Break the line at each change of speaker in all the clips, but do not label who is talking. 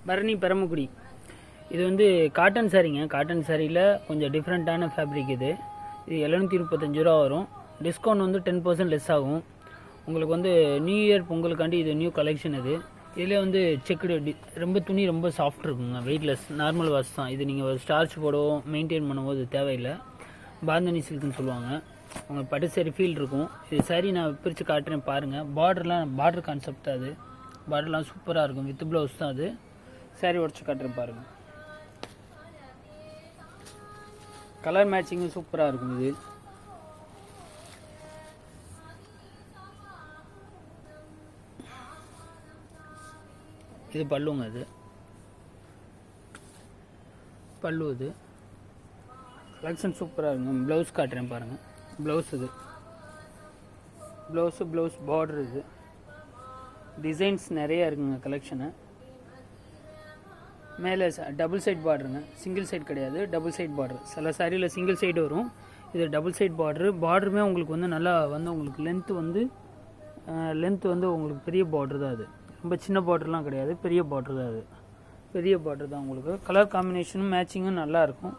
பரணி பெரமக்குடி. இது வந்து cotton சாரீங்க. Cotton சாரியில் கொஞ்சம் டிஃப்ரெண்ட்டான ஃபேப்ரிக் இது 735 ரூபா வரும். டிஸ்கவுண்ட் வந்து 10% லெஸ் ஆகும். உங்களுக்கு வந்து நியூ இயர் பொங்கலுக்காண்டி இது நியூ கலெக்ஷன். இதில் வந்து செக்குடு ரொம்ப துணி ரொம்ப சாஃப்ட் இருக்குங்க. வெயிட்லெஸ் நார்மல் வாஷ் தான். இது நீங்கள் ஸ்டார்ச் போடவும் மெயின்டைன் பண்ணும்போது தேவையில்லை. பாந்தனி சில்க்குன்னு சொல்லுவாங்க. உங்களுக்கு பட்டு சாரி ஃபீல் இருக்கும். இது சாரி நான் பிரித்து காட்டுறேன் பாருங்கள். பார்டர் கான்செப்ட் அது. பார்டர்லாம் சூப்பராக இருக்கும். வித் ப்ளவுஸ் தான் அது. சாரி உடச்சி காட்டுறேன் பாருங்கள். கலர் மேட்சிங்கும் சூப்பராக இருக்கும். இது பல்லுங்க. அது பல்லு. இது கலெக்ஷன் சூப்பராக இருக்கும். ப்ளவுஸ் காட்டுறேன் பாருங்கள். ப்ளவுஸ் இது ப்ளவுஸ் பார்டர். இது டிசைன்ஸ் நிறையா இருக்குங்க கலெக்ஷனு. மேலே டபுள் சைட் பார்டருங்க. சிங்கிள் சைட் கிடையாது, டபுள் சைட் பார்டர். சில சாரியில் சிங்கிள் சைடு வரும். இது டபுள் சைட் பார்டரு. பார்டருமே உங்களுக்கு வந்து நல்லா வந்து உங்களுக்கு லென்த்து வந்து உங்களுக்கு பெரிய பார்டர் தான். அது ரொம்ப சின்ன பார்டர்லாம் கிடையாது, பெரிய பார்டர் தான். அது பெரிய பார்டர் தான். உங்களுக்கு கலர் காம்பினேஷனும் மேட்சிங்கும் நல்லாயிருக்கும்.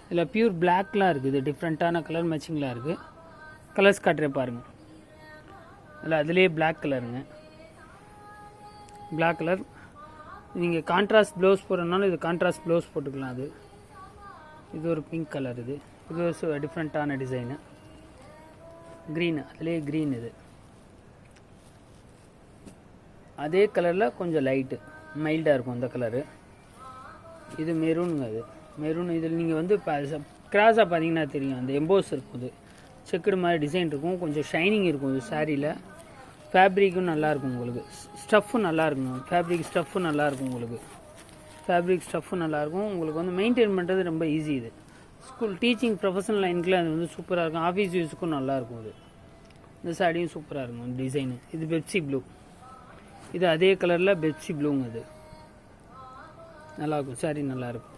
இதில் பியூர் பிளாக்லாம் இருக்குது. டிஃப்ரெண்ட்டான கலர் மேட்சிங்லாம் இருக்குது. கலர்ஸ் காட்டுறேன் பாருங்கள். இல்லை அதுலேயே பிளாக் கலருங்க. Black colour. நீங்கள் கான்ட்ராஸ்ட் ப்ளவுஸ் போடுறதுனால இது கான்ட்ராஸ்ட் ப்ளவுஸ் போட்டுக்கலாம். இது ஒரு பிங்க் கலர். இது டிஃப்ரெண்ட்டான டிசைனு. க்ரீனு, அதுலேயே க்ரீன். இது அதே கலரில் கொஞ்சம் லைட்டு மைல்டாக இருக்கும் அந்த கலரு. இது மெரூனுங்க. அது மெரூன். இதில் நீங்கள் வந்து கிராஸாக பார்த்தீங்கன்னா தெரியும். அந்த எம்போஸ் இருக்கும். இது செக்குடு மாதிரி டிசைன் இருக்கும். கொஞ்சம் ஷைனிங் இருக்கும் இது சாரியில். ஃபேப்ரிக்கும் நல்லாயிருக்கும். உங்களுக்கு ஸ்டஃப்பும் நல்லாயிருக்கும். ஃபேப்ரிக் ஸ்டஃப்பும் நல்லாயிருக்கும். உங்களுக்கு வந்து மெயின்டைன் பண்ணுறது ரொம்ப ஈஸி. இது ஸ்கூல் டீச்சிங் ப்ரொஃபஷனல் லைனுக்குலாம் அது வந்து சூப்பராக இருக்கும். ஆஃபீஸ் யூஸுக்கும் நல்லாயிருக்கும். இந்த சாரியும் சூப்பராக இருக்கும் டிசைனு. இது பெப்சி ப்ளூ. இது அதே கலரில் பெப்சி ப்ளூங்க. இது நல்லாயிருக்கும். சாரி நல்லாயிருக்கும்.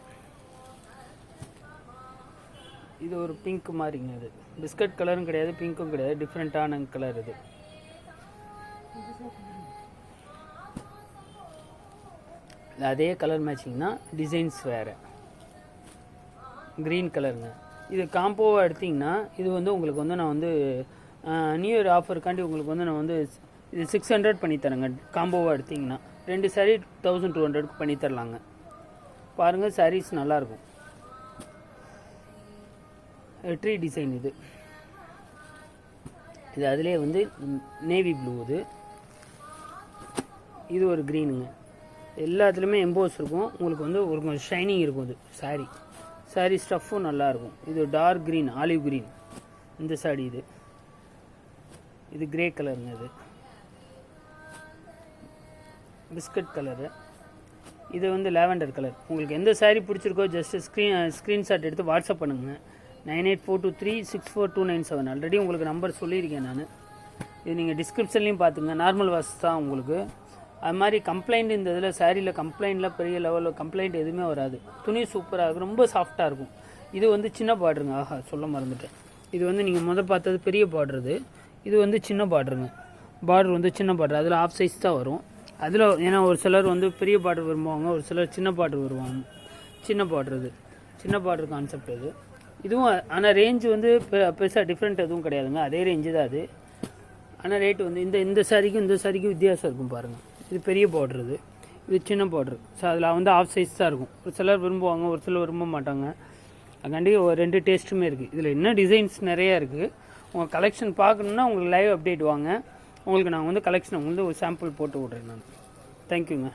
இது ஒரு பிங்க் மாதிரிங்க. இது பிஸ்கட் கலரும் கிடையாது, பிங்க்கும் கிடையாது, டிஃப்ரெண்ட்டான கலர். இது அதே கலர் மேட்சிங்னா டிசைன்ஸ் வேறு. க்ரீன் கலருங்க. இது காம்போவாக எடுத்திங்கன்னா இது வந்து உங்களுக்கு வந்து நான் வந்து நியூ இயர் ஆஃபருக்காண்டி உங்களுக்கு வந்து நான் வந்து இது 600 பண்ணித்தரேங்க. காம்போவாக எடுத்திங்கன்னா 2 சாரீ 1200 பண்ணித்தரலாங்க. பாருங்கள், சாரீஸ் நல்லாயிருக்கும். Tree design. இது அதிலே வந்து நேவி ப்ளூ. இது ஒரு க்ரீனுங்க. எல்லாத்துலேயுமே எம்போஸ் இருக்கும். உங்களுக்கு வந்து ஒரு கொஞ்சம் ஷைனிங் இருக்கும். இது சாரி ஸ்டஃப்பும் நல்லாயிருக்கும். இது டார்க் க்ரீன், ஆலிவ் க்ரீன் இந்த சாரி. இது கிரே கலருங்க. இது பிஸ்கட் கலரு. இது வந்து லாவெண்டர் கலர். உங்களுக்கு எந்த சாரீ பிடிச்சிருக்கோ ஜஸ்ட் ஸ்க்ரீன்ஷாட் எடுத்து வாட்ஸ்அப் பண்ணுங்கள். 9842364297. ஆல்ரெடி உங்களுக்கு நம்பர் சொல்லியிருக்கேன் நான். இது நீங்கள் டிஸ்கிரிப்ஷன்லேயும் பார்த்துங்க. நார்மல் வாஷ் தான் உங்களுக்கு. அது மாதிரி கம்ப்ளைண்ட் இந்த இதில் சாரியில் கம்ப்ளைண்ட்டில் பெரிய லெவலில் கம்ப்ளைண்ட் எதுவுமே வராது. துணி சூப்பராக இருக்கும். ரொம்ப சாஃப்டாக இருக்கும். இது வந்து சின்ன பார்டருங்க. சொல்ல மறந்துட்டேன். இது வந்து நீங்கள் பார்த்தது பெரிய பார்டரு. இது வந்து சின்ன பார்டருங்க. பார்டர் வந்து சின்ன பார்டர். அதில் ஆஃப் சைஸ் தான் வரும். அதில் ஏன்னா ஒரு சிலர் வந்து பெரிய பார்டர் விரும்புவாங்க, ஒரு சிலர் சின்ன பார்டர் வருவாங்க. சின்ன பார்டர் கான்செப்ட். இதுவும் ஆனால் ரேஞ்சு வந்து பெருசாக டிஃப்ரெண்ட் எதுவும் கிடையாதுங்க. அதே ரேஞ்சு தான் அது. ஆனால் ரேட்டு வந்து இந்த சாரிக்கும் வித்தியாசம் இருக்கும் பாருங்கள். இது பெரிய பார்டர். இது சின்ன பார்டர். ஸோ அதில் வந்து ஆஃப் சைஸ் தான் இருக்கும். ஒரு சிலர் விரும்புவாங்க, ஒரு சிலர் விரும்ப மாட்டாங்க. அதுக்காண்டி ஒரு 2 டேஸ்ட்டுமே இருக்குது. இதில் இன்னும் டிசைன்ஸ் நிறையா இருக்குது. உங்கள் கலெக்ஷன் பார்க்கணுன்னா உங்களுக்கு லைவ் அப்டேட் வாங்க. உங்களுக்கு நான் வந்து கலெக்ஷன் வந்து ஒரு சாம்பிள் போட்டு விட்றேன் நான். தேங்க்யூங்க.